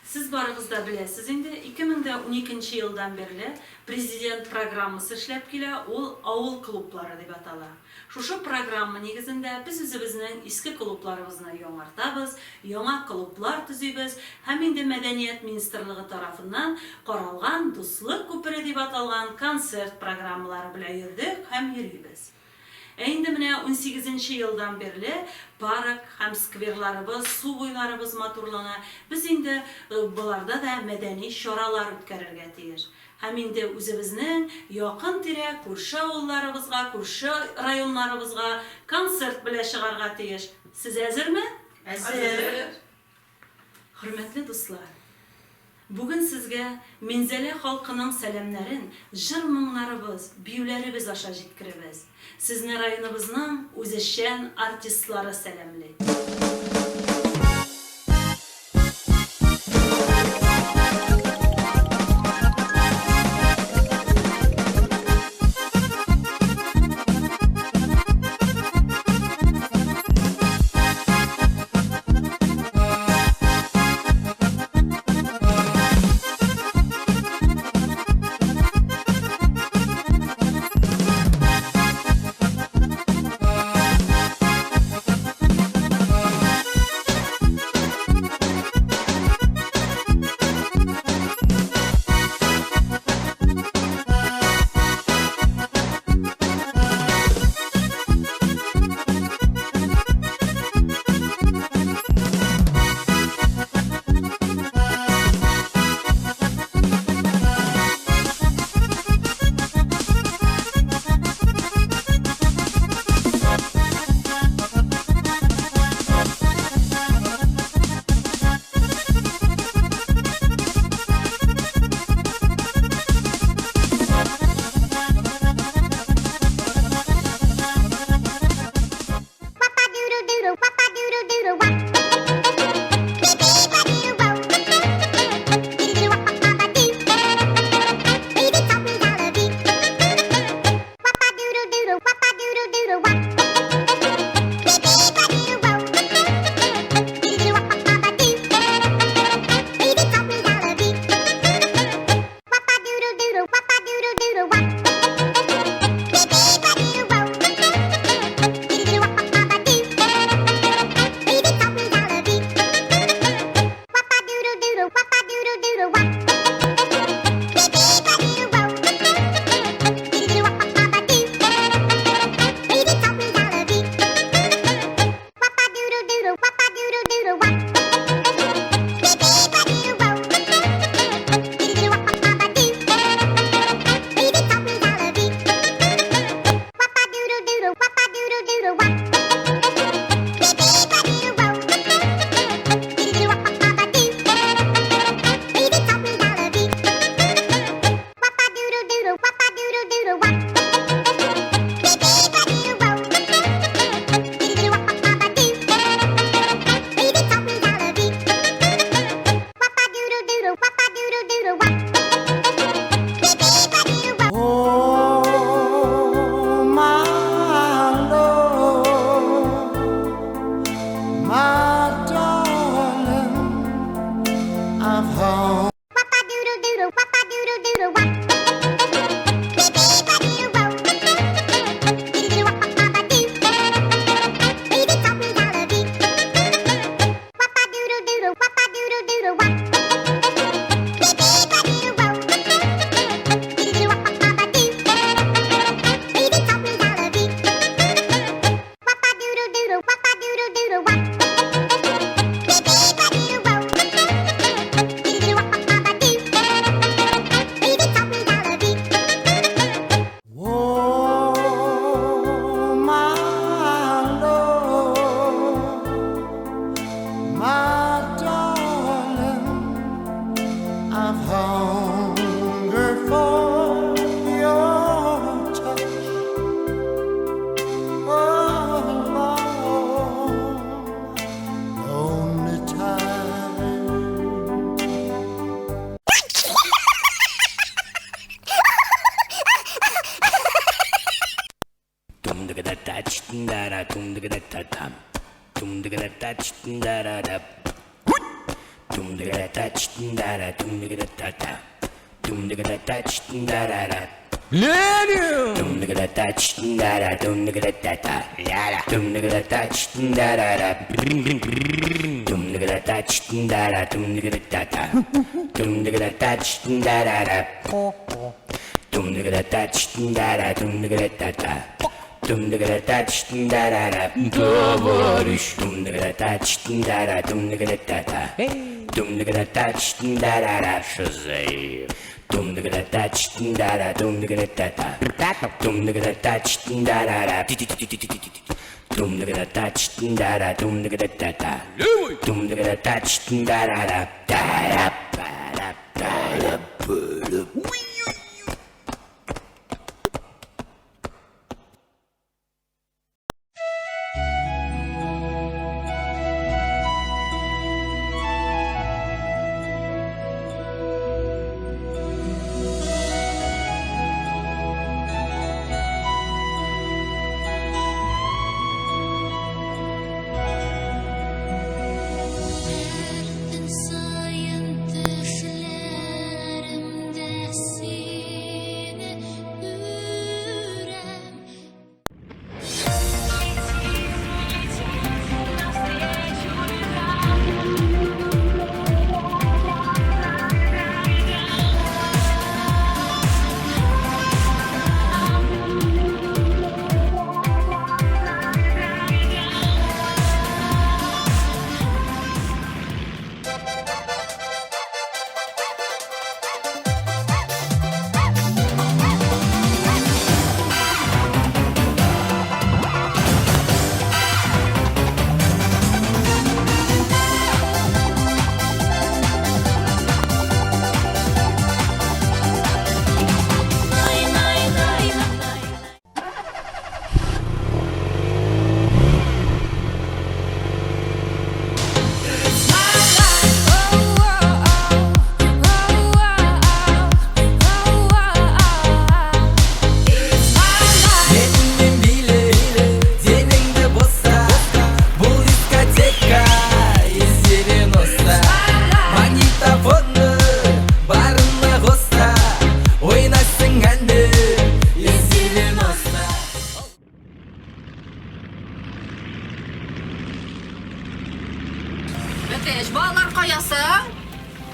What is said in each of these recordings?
Siz barınızda bilesiz, indi 2012 yıldan beri prezident programması işlep kele, ol avul klubları deb atala. Şu programma negizinde biz özümüzün eski klublarımızı yoğartabız, yeni klublar tüzübüz, hem indi Medeniyet Ministerliği tarafından qaralgan Duslык күпере deb atalgan konцерт programmaları bilen yürüdük, hem yürüyübüz. Endi mine 18 yıldan beri park hem skverlarımız, su boylarımız motorlana. Biz indi bularda da medeni şoralar ötkərərgə tiyir. Hem indi özümüzün yakın tire kurşu avullarımızga, kurşu rayonlarımızga konsert bile çıgarga tiyir. Siz hazır mı? Hazır. Hürmetli dostlar, bugün sizge Menzeli halkının selamların, jır mыңlarыбыз, büyülerimiz aşağı jitkirimiz. Sizin rayonumuzun özəşən artistları selamlı.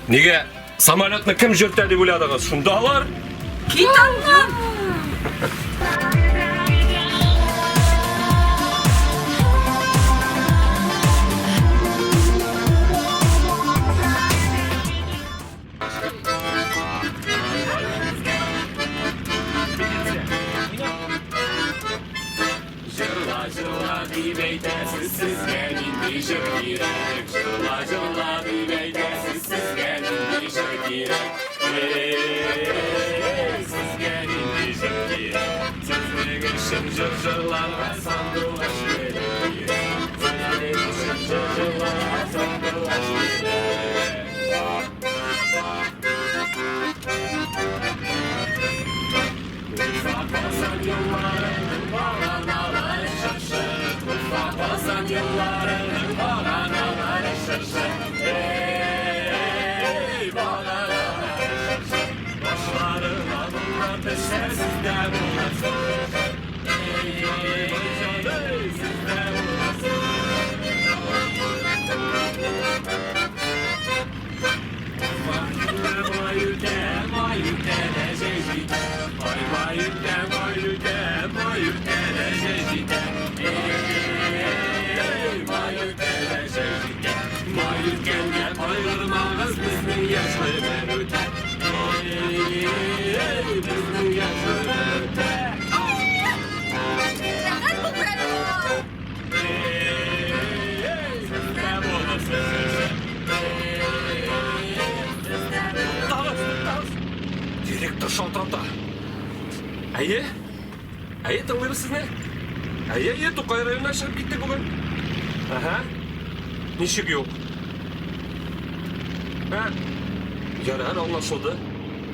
Nega samolyotni kim jurtdi deb o'yladingiz? Shundoqlar? Ketanman. Direktör şaltırapta. Aye, tыңлайбыз сізні? Aye, Тоқай районынан шығып кеттік бүгін. Aha. Нешеге yok? Yarar, anlaşıldı.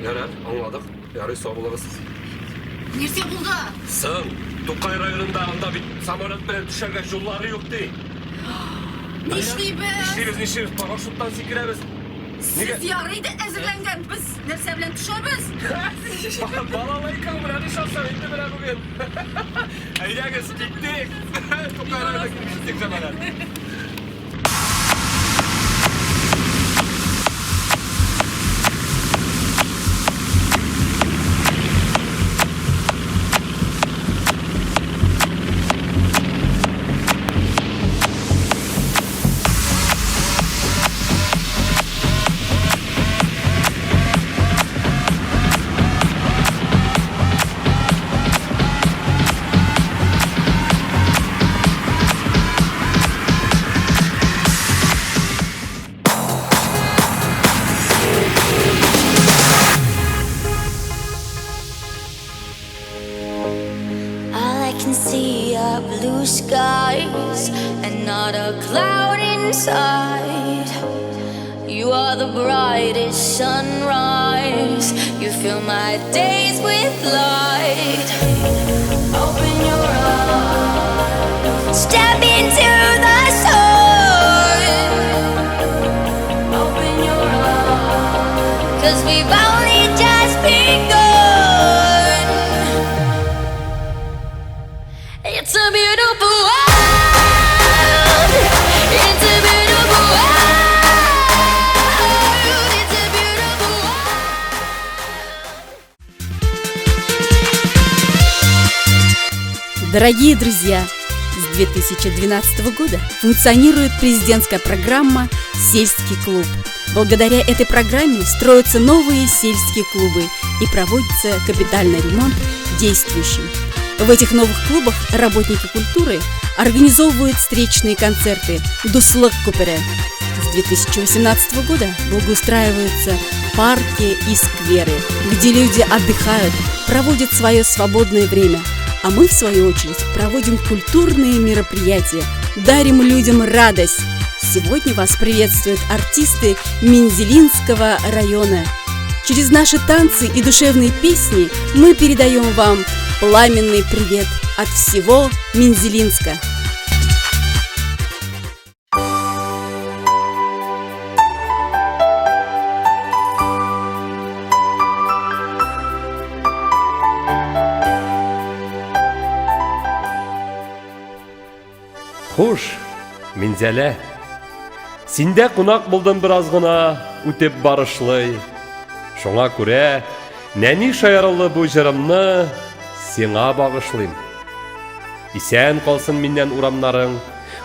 Yarar, anladık. Yarı sağ oluruz. Nerede buldu? Sen, Toqay rayonunda anda bir samolyot bilen düşerge yolları yok değil. Ne işleyimiz? İşleyimiz, paraşuttan sekiremiz. Siz yarıydı ezirlengen biz. Nerse bilen tuşarız. Balalaykan bilen iş alsam indi bilen bugün. Eyyağız gittik. Tokarlarına girmiştik zamanlar. Blue skies and not a cloud inside. You are the brightest sunrise. You fill my days with light. Open your eyes, step into the sun. Open your eyes, 'cause we've only just begun. It's a beautiful world. It's a beautiful world. It's a beautiful world. Дорогие друзья, с 2012 года функционирует президентская программа «Сельский клуб». Благодаря этой программе строятся новые сельские клубы и проводится капитальный ремонт действующим. В этих новых клубах работники культуры организовывают встречные концерты «Дуслык, күпере». С 2018 года благоустраиваются парки и скверы, где люди отдыхают, проводят свое свободное время. А мы, в свою очередь, проводим культурные мероприятия, дарим людям радость. Сегодня вас приветствуют артисты Мензелинского района. Через наши танцы и душевные песни мы передаем вам пламенный привет от всего Мензелинска. Хуш, Мензеле. Синде кунак булдым biraz гына, үтеп барышлый. Шуңа күрә, нәни шаярылы бу җырымны сиңа багышлыйм. Исән калсын миннән урамнарың,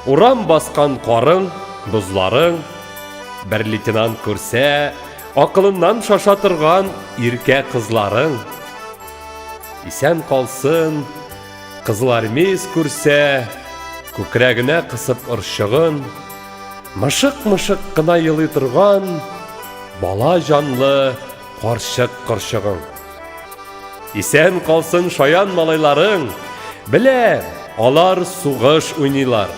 урам баскан карың, бузларың. Бер лейтенант күрсә, акылыннан шаша торган иркә кызларың. Исән калсын кызлармез күрсә, күкрәгенә кысып ырчыгын, мышык-мышык кына елый торган бала жанлы карчык кырчыгың. Исән калсын шаян малайларың, белә, алар сугыш уйныйлар.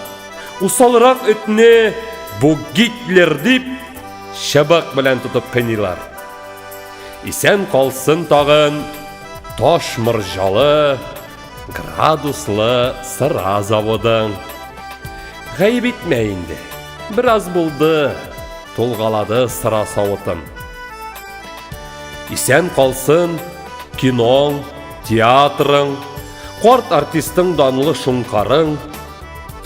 Усалрак этне бу Гитлер дип шабак белән тотып кыйныйлар. Исән калсын тагын таш мырҗалы, градуслы сыра заводың. Гаеп итмә инде, бераз булды, тулгалады сыра савытым. Исән калсын киноң, театрың, карт артистың данлы шуңкарың.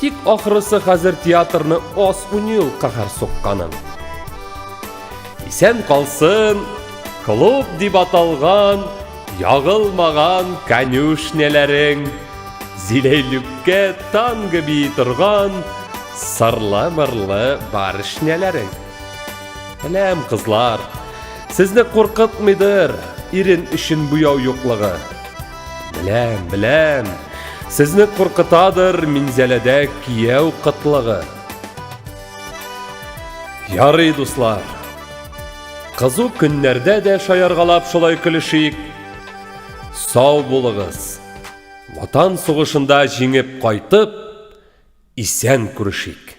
Тик ахрысы хәзер театрны ас уйный каһар сукканың. Исән калсын клуб дип аталган ягылмаган конюшняларың, зиләйлүккә танго бии торган сырлы-мырлы барышняларың. Беләм, кызлар, сезне куркытмыйдыр ирен өчен буяу юклыгы. Беләм, сезне куркытадыр Мензеледә кияү кытлыгы. Ярый, дуслар, кызу көннәрдә дә шаяргалап шулай көлешик. Сау булыгыз. Ватан сугышында җиңеп кайтып, исән күрешик.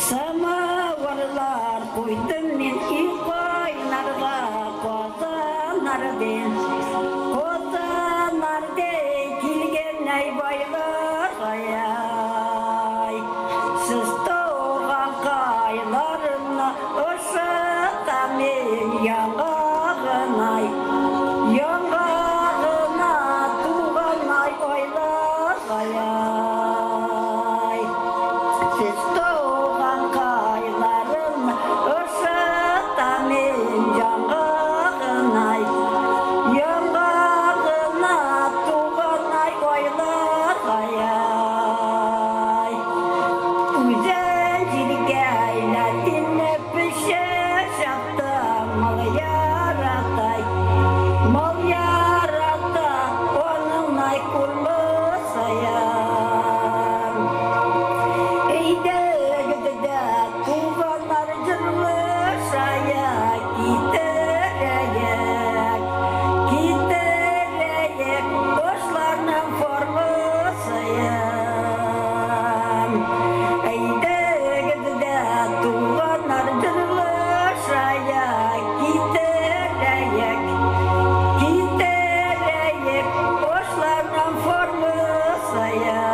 Самаварлар куйдым мен икайнарга, козанарден килген айбайлар ай. Сыз тоған Яңағынай, яңағына туғанай ойлағай. Сіз туған қайларын ышытамен жаңғағынай. Яңағына туғанай ойлағай. Үзен жерге айлатын өпіші шақтың мал яратай. Мал ярата оның ай құрмысаян. Эйдегіде туғанар жырлы шая китерейек. Китерейек дошларның формысаян. Эйдегіде туғанар жырлы шая китерейек. Китерейек дошларның формысаян.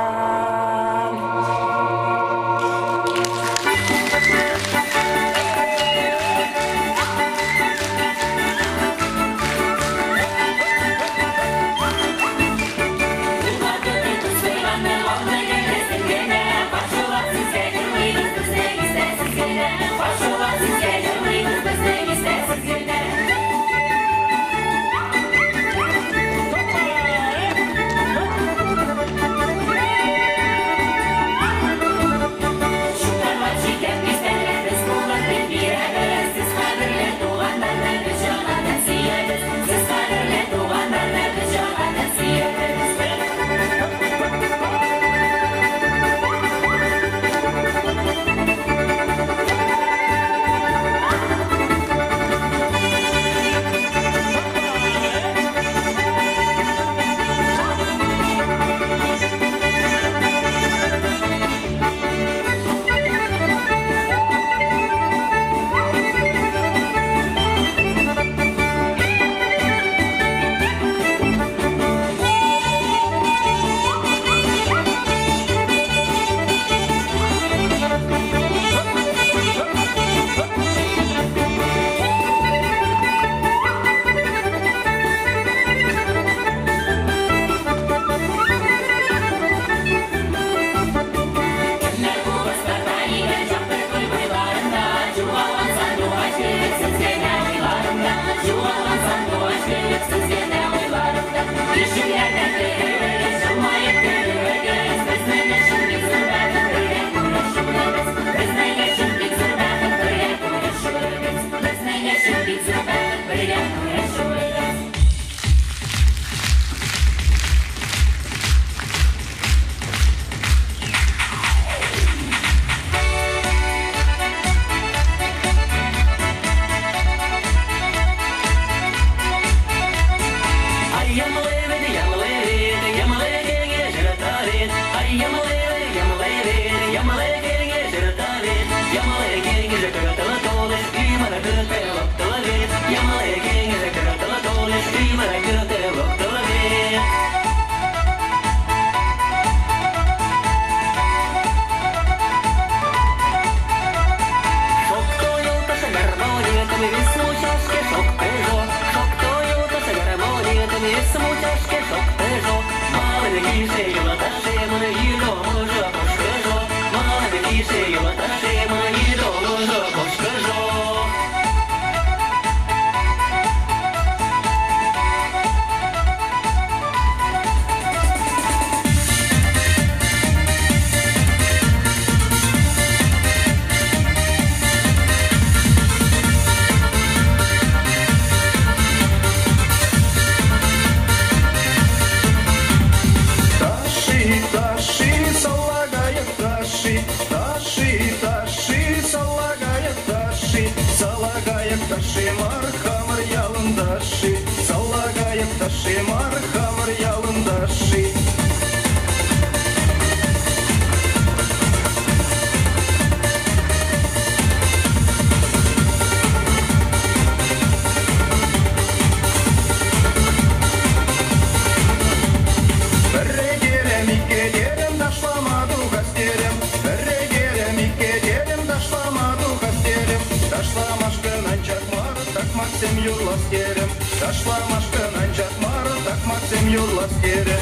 Максим юрлас керем, ташламашкан анчак мары, так Максим юрлас керем.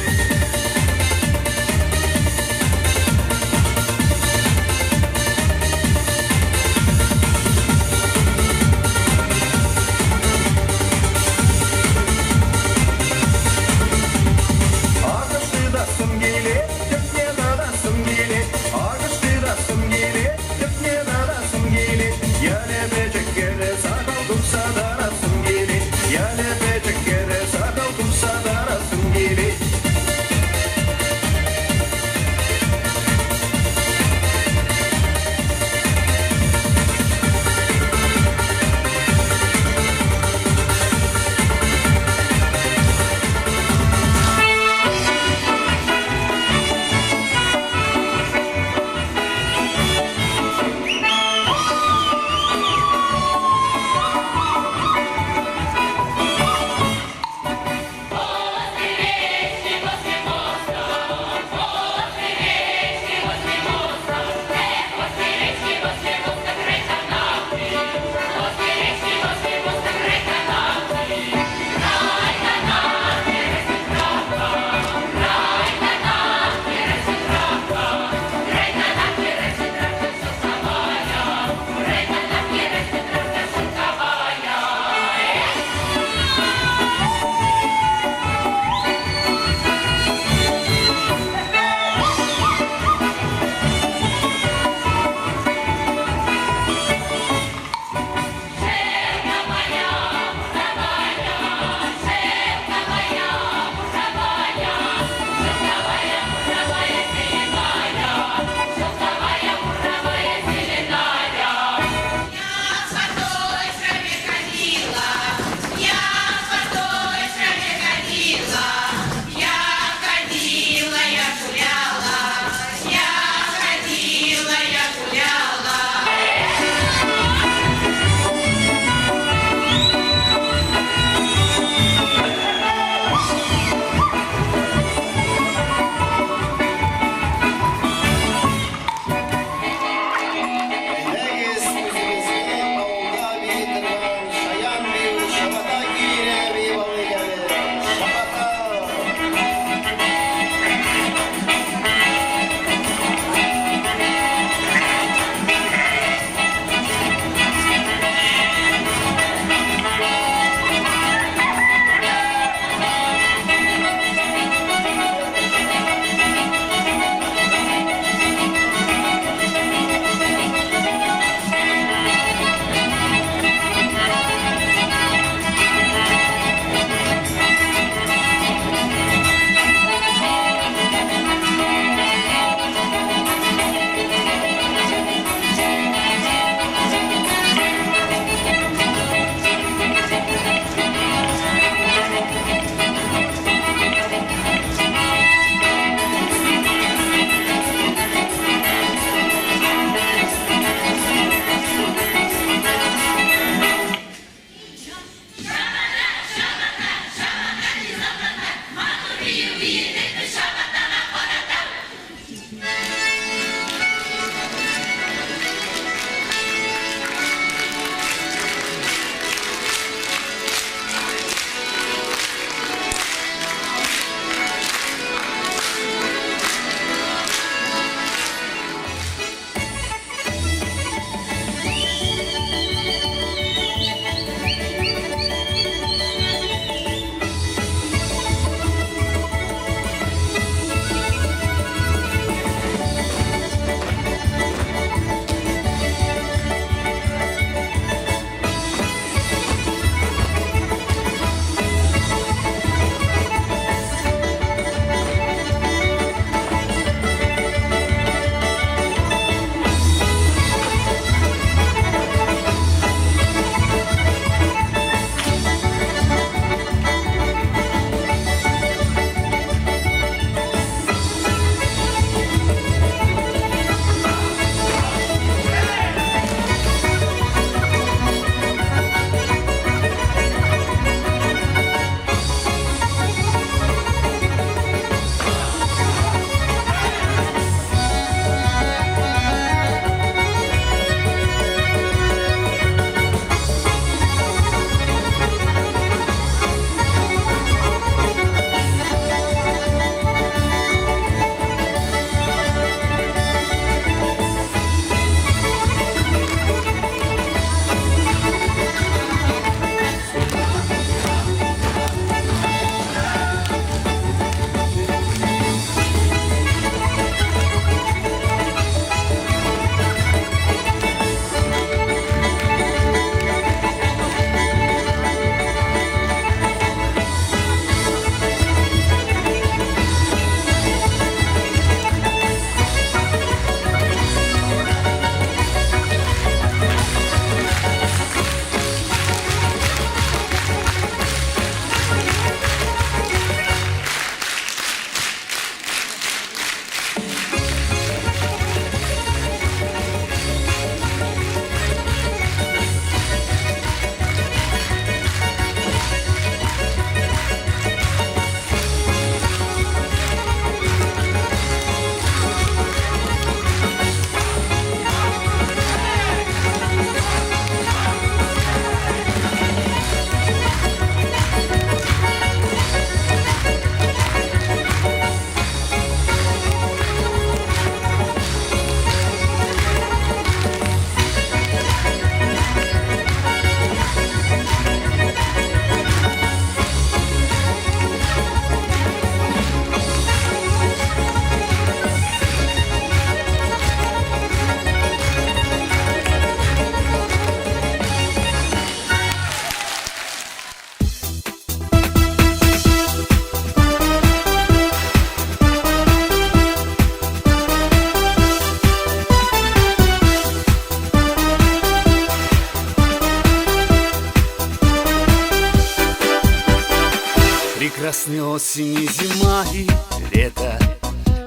Прекрасные осень, зима и лето,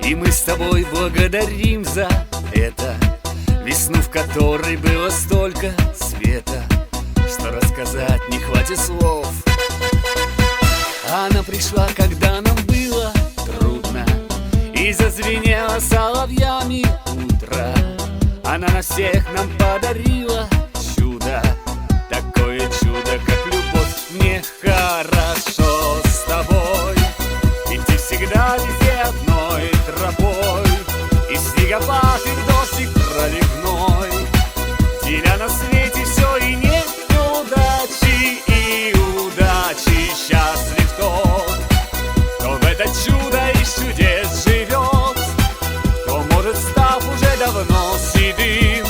и мы с тобой благодарим за это. Весну, в которой было столько света, что рассказать не хватит слов. Она пришла, когда нам было трудно, и зазвенело соловьями утро. Она на всех нам подарила чудо, такое чудо, как любовь. Мне хорошо с тобой, идти всегда везде одной тропой, и снегопад, и дождик проливной, деля на свете все и нет удачи, и удачи. Счастлив тот, кто в это чудо из чудес живет, кто может, став уже давно седым,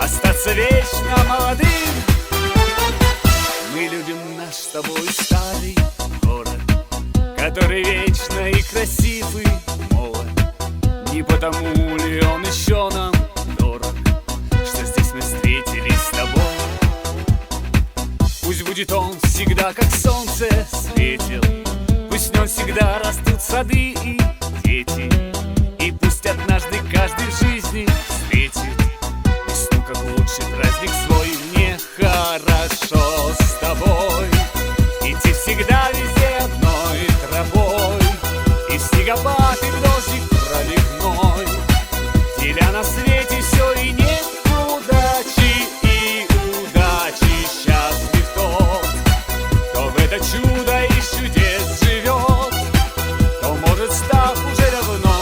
остаться вечно молодым. Мы любим наш с тобой старый город, который вечно и красив, и молод. Не потому ли он еще нам дорог, что здесь мы встретились с тобой? Пусть будет он всегда, как солнце светил, пусть в нем всегда растут сады и дети, и пусть однажды каждый в жизни встретит весну, как лучший праздник свой. Мне хорошо с тобой, идти всегда везде одной тропой, и в снегопад, и в дождик проливной, деля на свете все и нет удачи, и удачи. Счастлив тот, кто в это чудо из чудес живет, кто может, став уже давно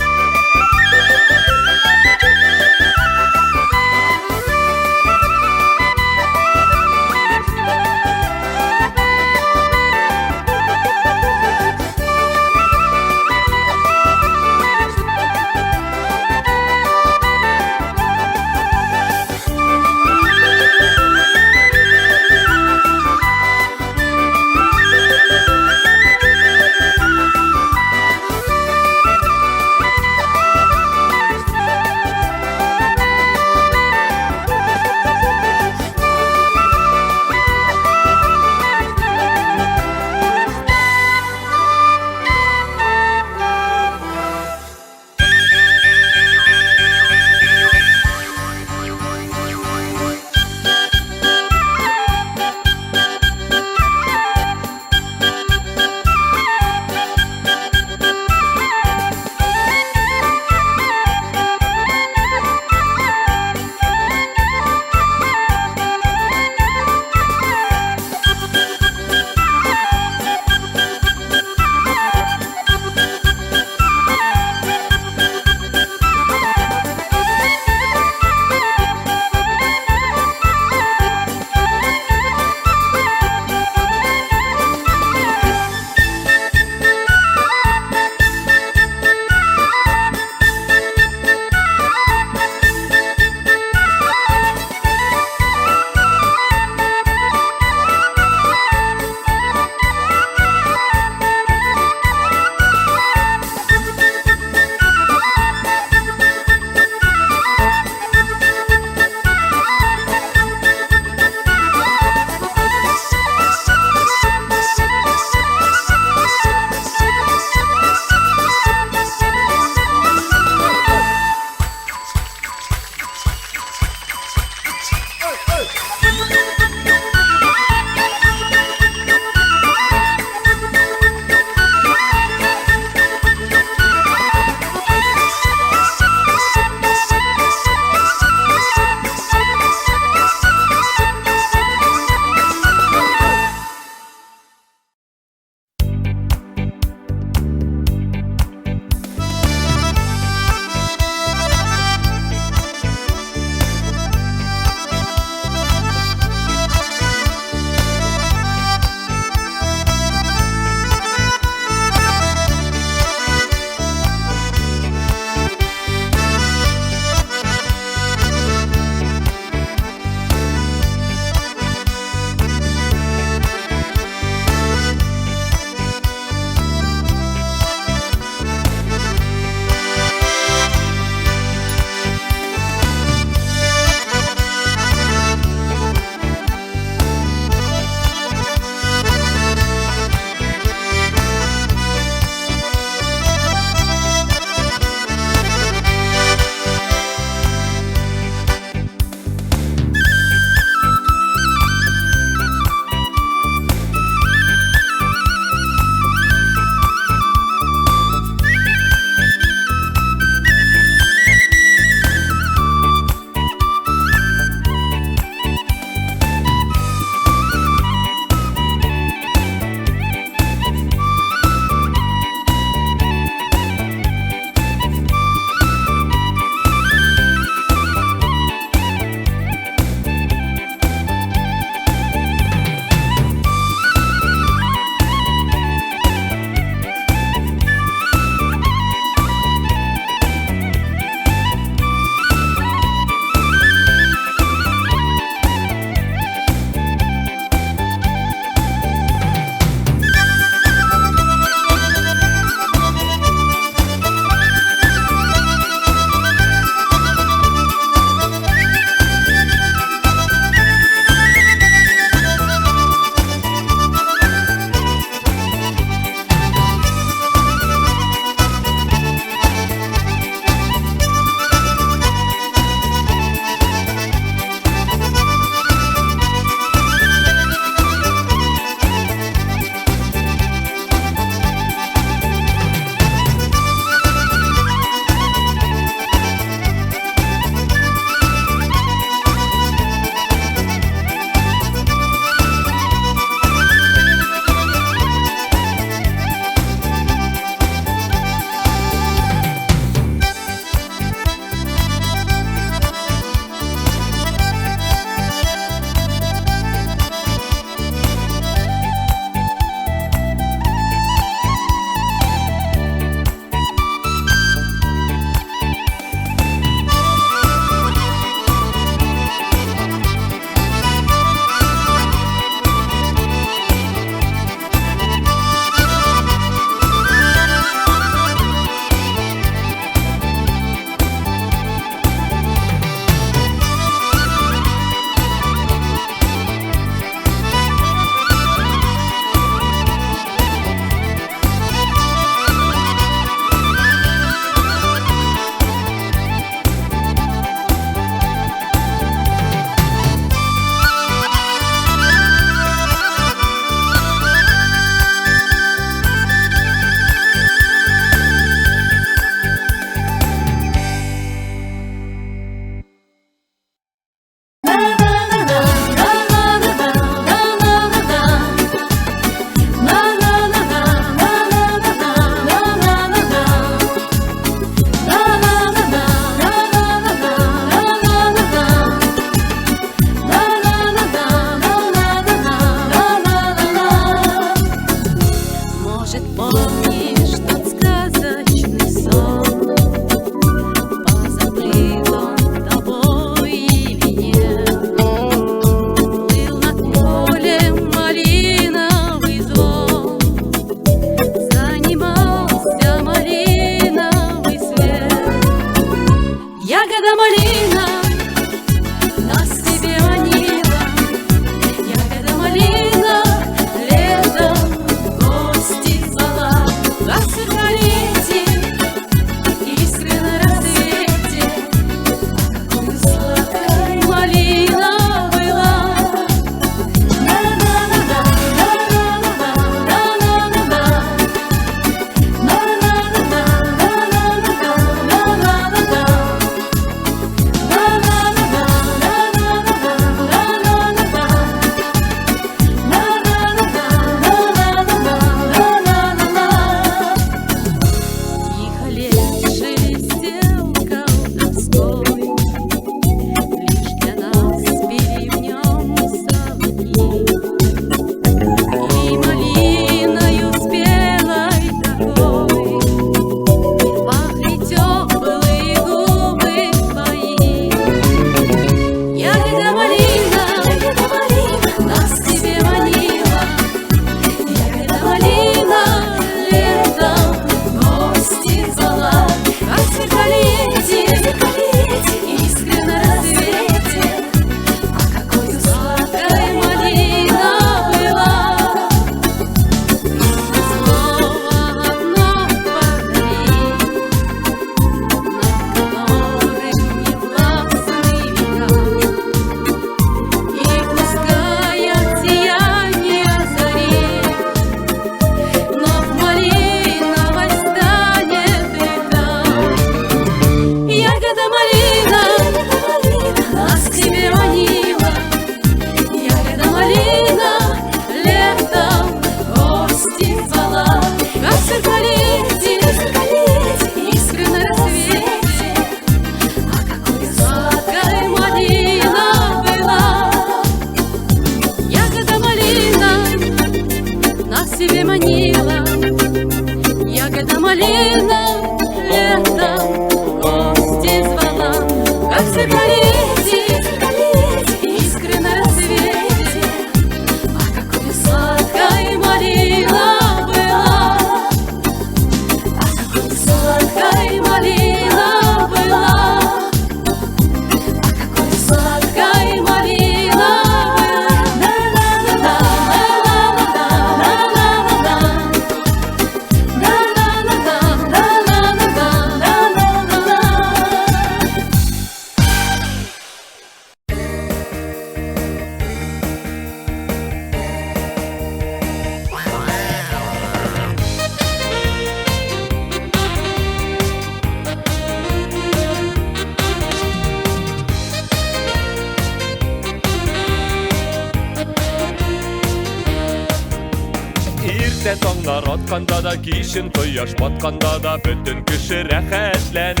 Ерте таңдар атқанда да, кешін құяш батқанда да, бүтін кіші рәхәтләніп,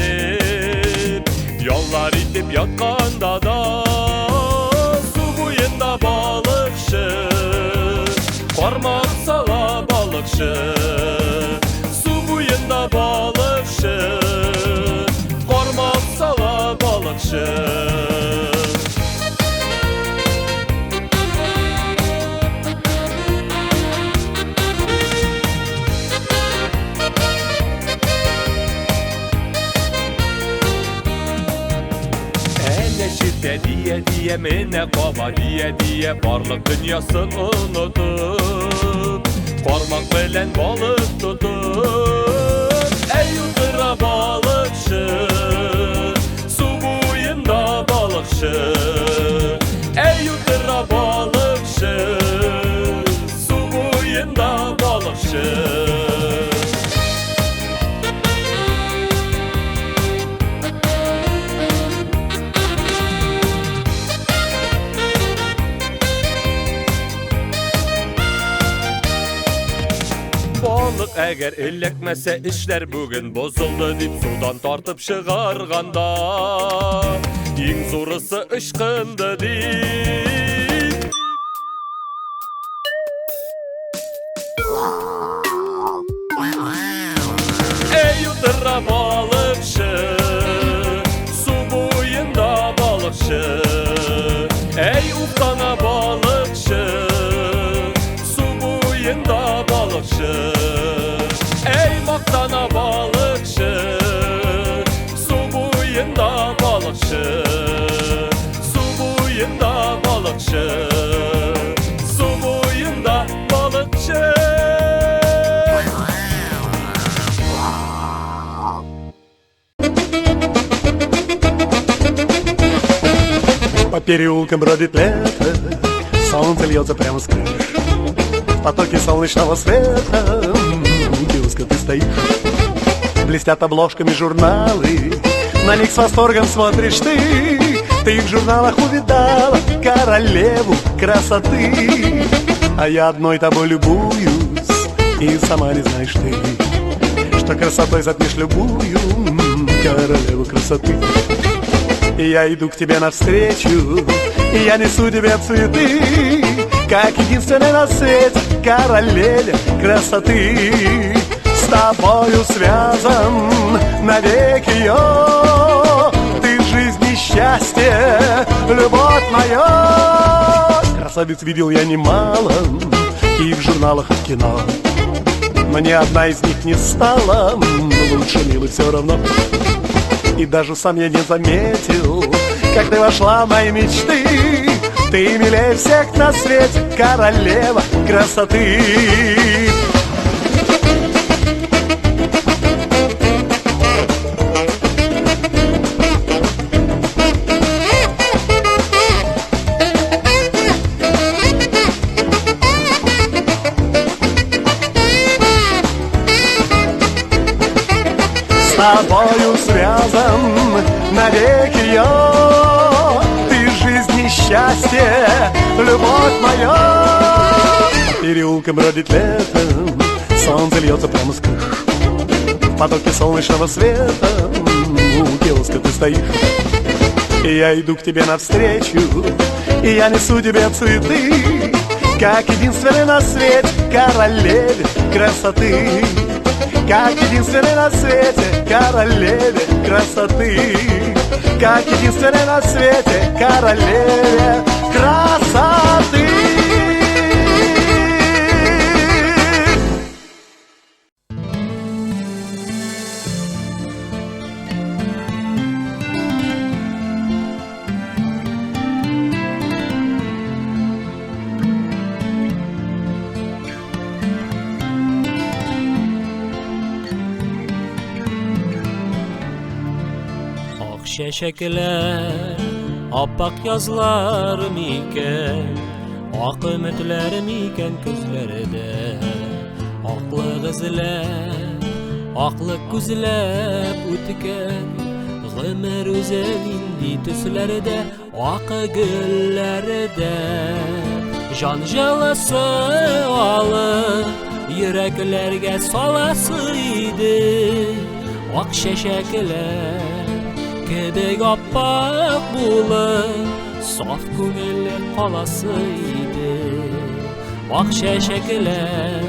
яллар итеп ятқанда да, су бойында балықшы, қармақ сала балықшы, су бойында балықшы, қармақ сала балықшы. Diye mene kaba diye varlık dünyasını unutup Parmak bilen balık tutup Ey utıra balıkçı, su boyunda balıkçı Ey utıra balıkçı, su boyunda balıkçı Əgər elləkməsə işlər bugün bozuldu deyip sudan tartıb шығарғанда Ең зорысы ышқынды deyip Ey utıra balıkçı, su boyunda balıkçı Ey uftana balıkçı, su boyunda balıkçı Ey maktana balıkçı, su boyunda balıkçı Su boyunda balıkçı, su boyunda balıkçı По переулкам бродит лето, солнце льется прямо с крыш. В потоке солнечного света у киоска ты стоишь. Блестят обложками журналы, на них с восторгом смотришь ты. Ты в журналах увидала королеву красоты. А я одной тобой любуюсь, и сама не знаешь ты, что красотой затмишь любую королеву красоты. И я иду к тебе навстречу, и я несу тебе цветы, как единственный на свете королеве красоты. С тобою связан навеки ее, ты жизнь и счастье, любовь моя. Красавиц видел я немало, и в журналах, и в кино, но ни одна из них не стала лучше милой все равно. И даже сам я не заметил, как ты вошла в мои мечты. Ты милее всех на свете, королева красоты. С тобою связан навеки я, ты жизнь и счастье, любовь моя. По переулкам бродит лето, солнце льется прямо с крыш. В потоке солнечного света у киоска ты стоишь. И я иду к тебе навстречу, и я несу тебе цветы, как единственный на свете королеве красоты. Как единственный на свете королеве красоты. Как единственный на свете королеве красоты. Şeşekler, appak yazlar miken, ak ümitler miken gözlerde, aklı gızlar, aklı güzlep ütken, gımer üzerinde tüslerde, ak güllerde, can jalası alı, Yüreklerge salasıydı ak şeşekler kebek appak bulup saf ko'ngilli qolasıydı ak şeşekler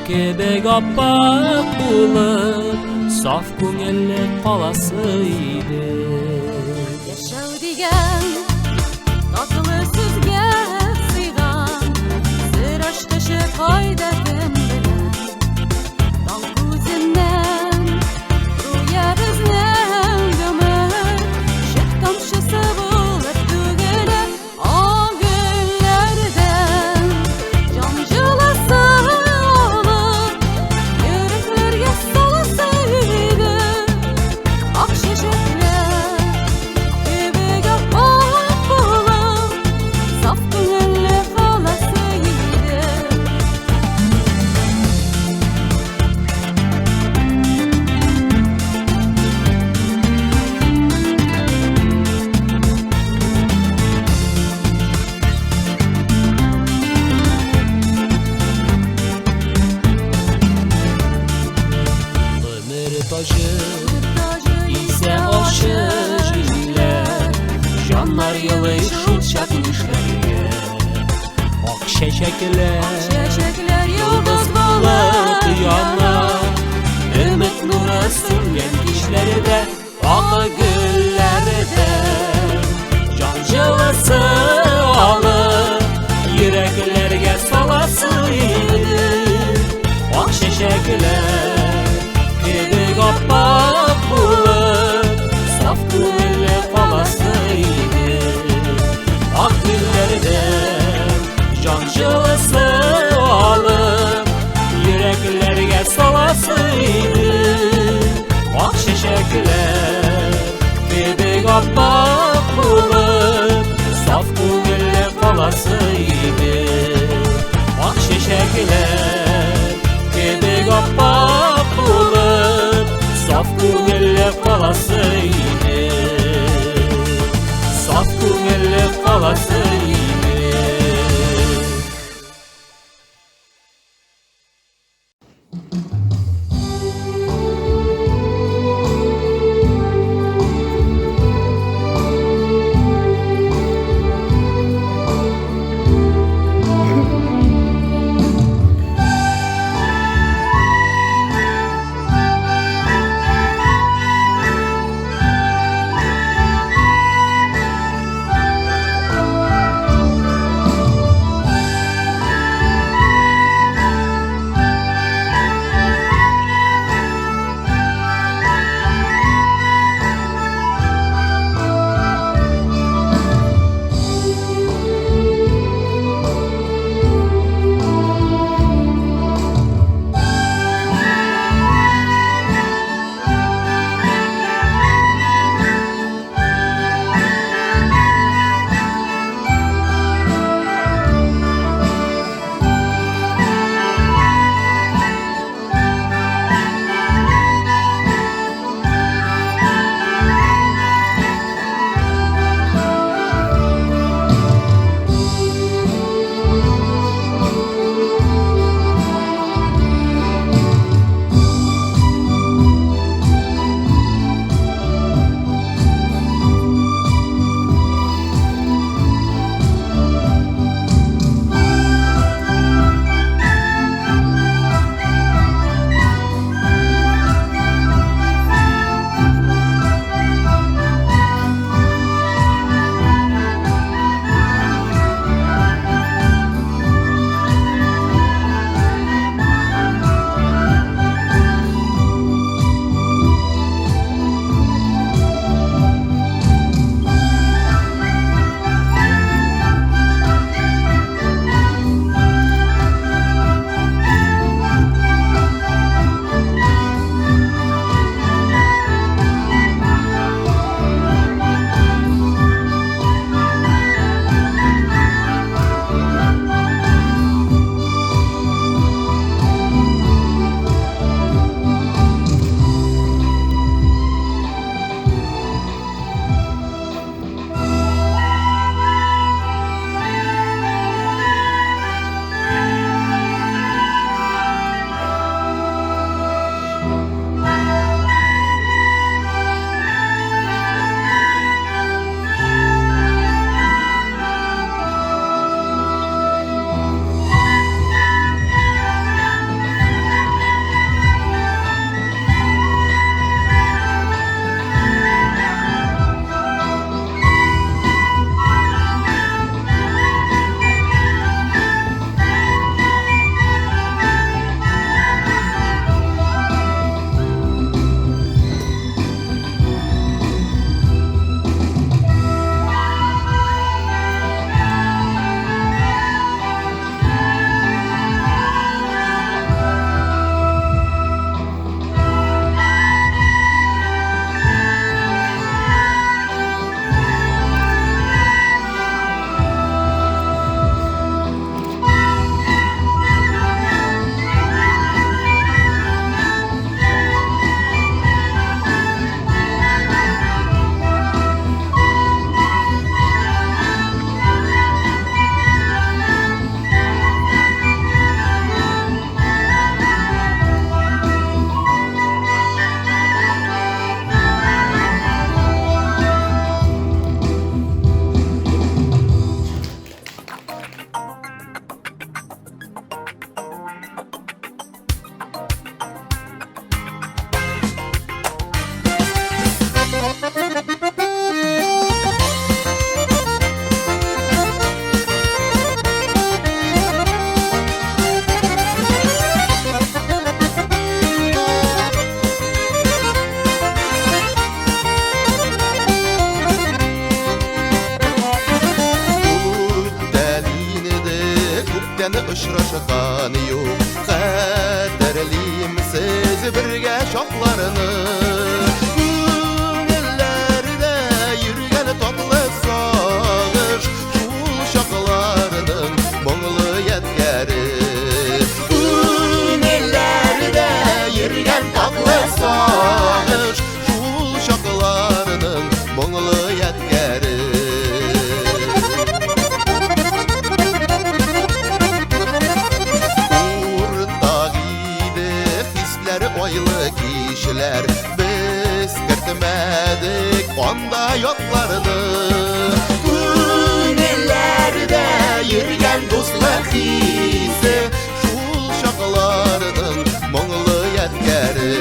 kebek appak bulup saf ko'ngilli qolasıydı Yaşav degan tatlı sizga sıygan sir ochqishi qoida kim bilan dong ko'zimdan ro'ya bizning umr shit tomchisi bo'lib to'gilib og'illardan jon jilasi olib yuraklarga solasaydi oq shashaklar kebek oppoq bo'lib saf ko'ngilli qolasaydi ömür taşı ise aşır yüzler canlar yılı şu çakmışlarga ak şeşekler yıldız bulut bo'lib yanar ümit nuru söngen kişilerde ak güllerde can jılası alıp yüreklerge salasıydı ak şeşekler kebek appak bulup saf ko'ngilli qolasıydı ak güllerden can jılası alıp yüreklerge salasıydı ak şeşekler kebek appak bulup saf ko'ngilli qolasıydı ak şeşekler kebek appak bulup saf ko'ngilli qolasıydı saf ko'ngilli qolasıydı yana uchrashgan yo'q qadrlimsiz birga shoxlarini ko'ngillarida yurgan totli sog'ish shul shoxlarining mo'ngli yadgari ko'ngillarida yurgan totli sog'ish shul shoxlarining mo'ngli yadgari oylı kişiler biz kırtmadık onda yoklarını Günellerde yürgen Duslыk hisi şul şakalarının moğlu yetgeri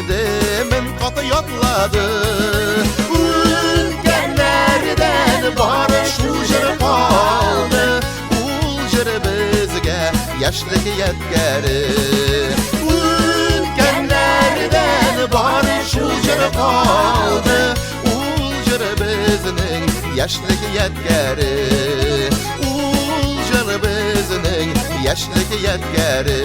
Demin katı yatladı Ülkenlerden barış ujır kaldı Ujır bizge yaşlık yetkeri Ülkenlerden barış ujır kaldı Ujır bizning yaşlık yetkeri Ujır bizning yaşlık yetkeri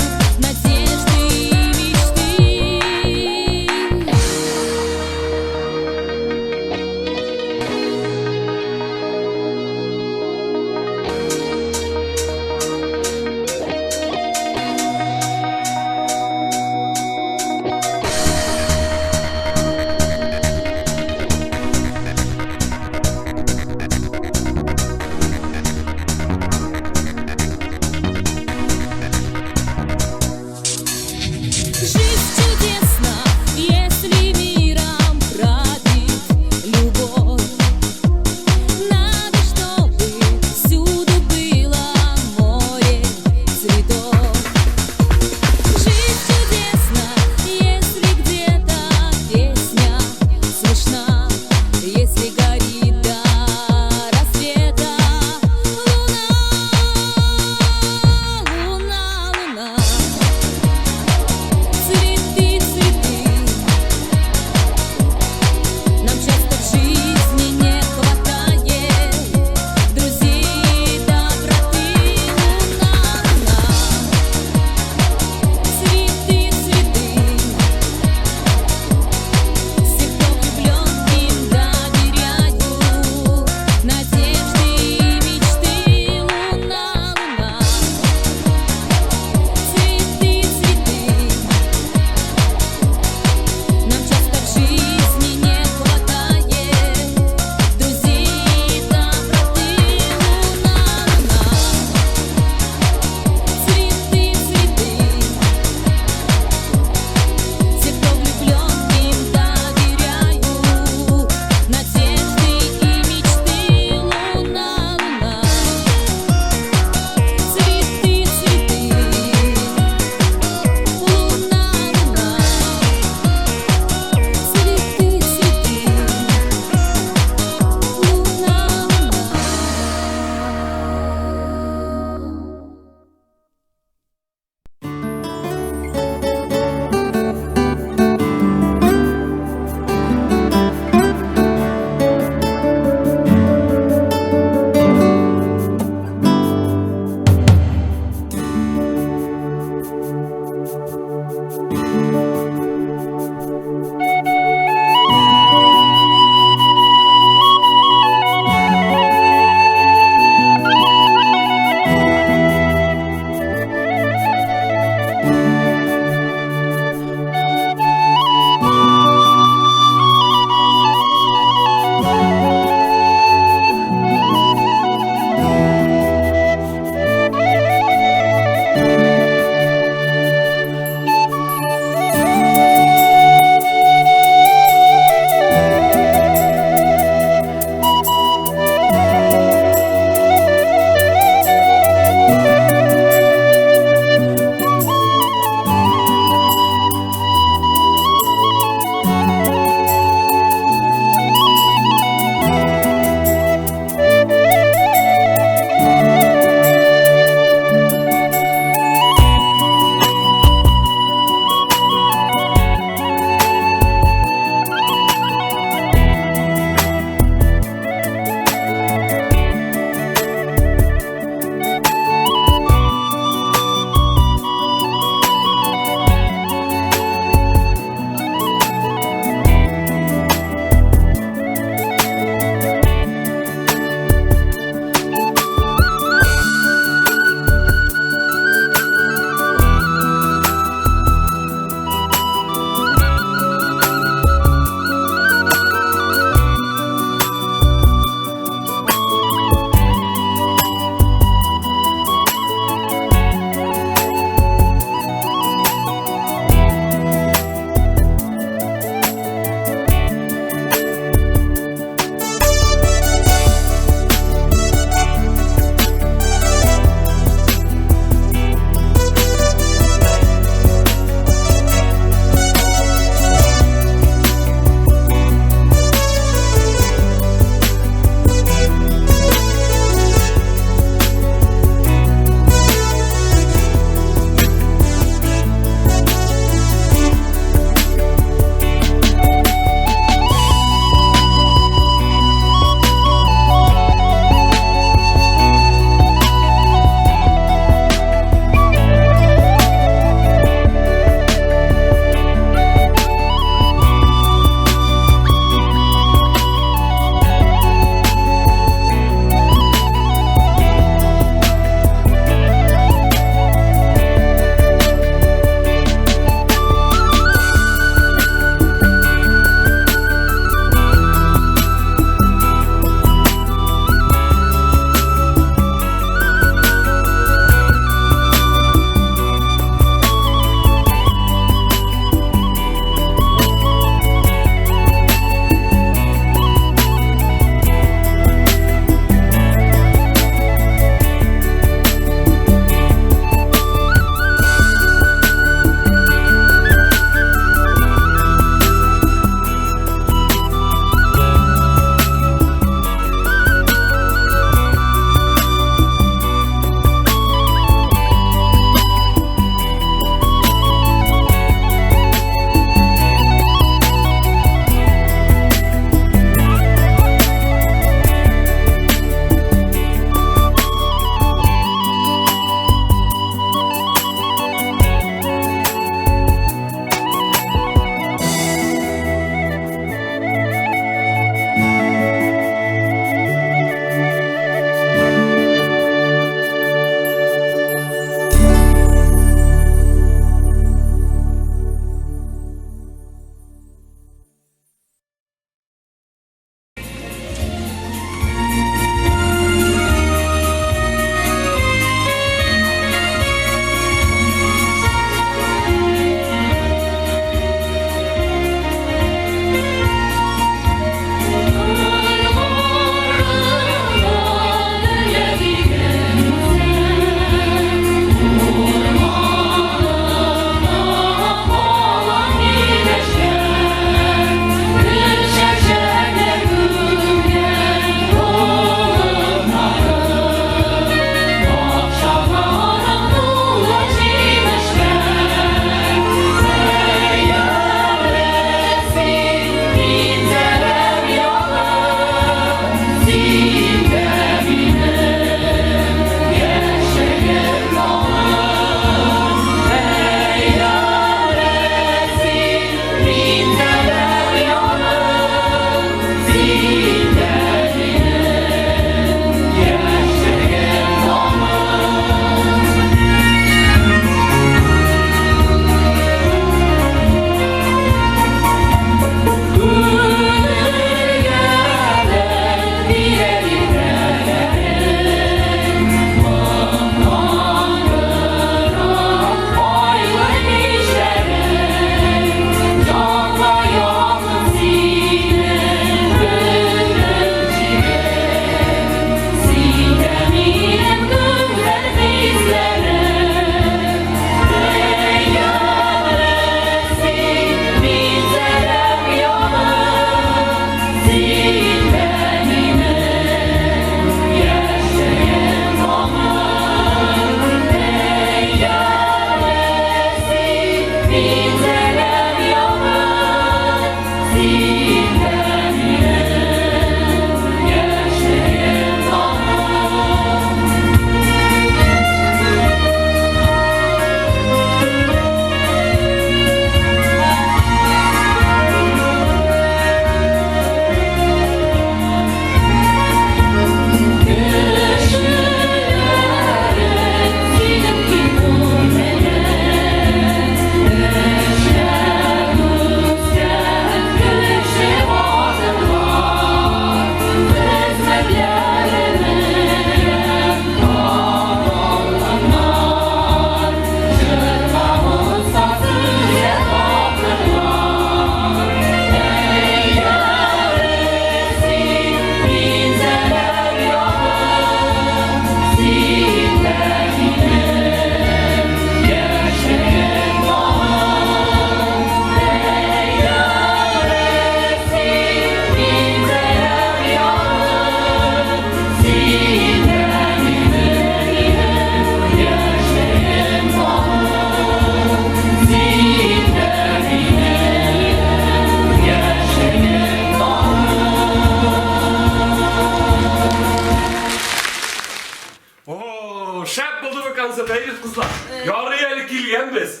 gayret kızlar. Yarıya kelgenmiz.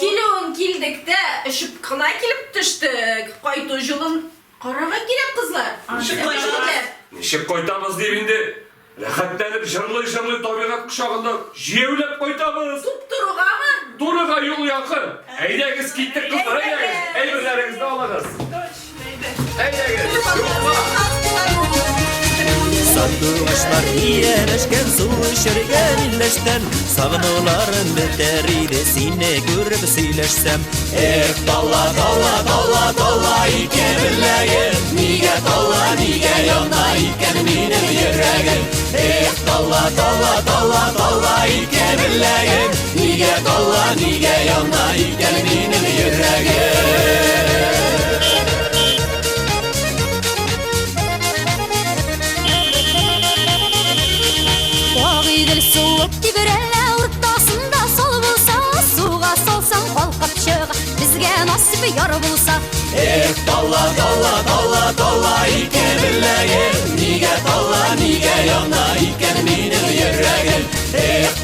Kilon kildik de üşüp kına kilip düştük. Kaydı жылын Qarağa kelip kızlar. Nişip koytamız deyibinde rahatlanıp jırlı tabiat kuşağında jevlep koytamız. Turuğa mı? Turuğa yol yakın. Eydəgiz gittik kızlar, eydəgiz. Eyberlerinizi alırız. Eydəgiz. Sandılaşlar iyileşken su şergen illeşten Savunurların beteriydi sine görüp sileşsem dolla dolla dolla dolla ike billaye Nige dolla nige yona iken minin yüreğim dolla dolla dolla dolla ike billaye Nige dolla nige yona iken minin yüreğim Dil soğuk dibirelle ortasında sol bulsa Suğa solsan kalkıp çığa bizge nasip yar bulsa dolla dolla dolla dolla ike billaye Nige dolla nige yona iken minin yüreğim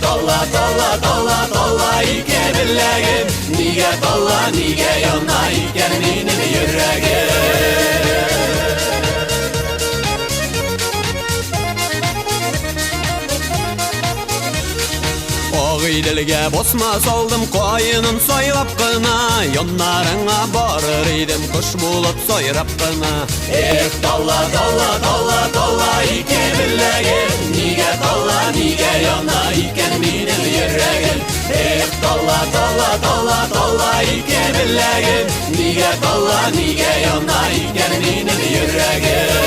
dolla dolla dolla dolla ike billaye Nige dolla nige yona iken minin yüreğim Oğidilge bosma saldım koyunun soylap kına Yonlarına barır idim kuş bulup soyrap kına dolla dolla dolla dolla ike billaye Nige dolla nige yona iken minin yüreğim dolla dolla dolla dolla ike billaye Nige dolla nige yona iken minin yüreğim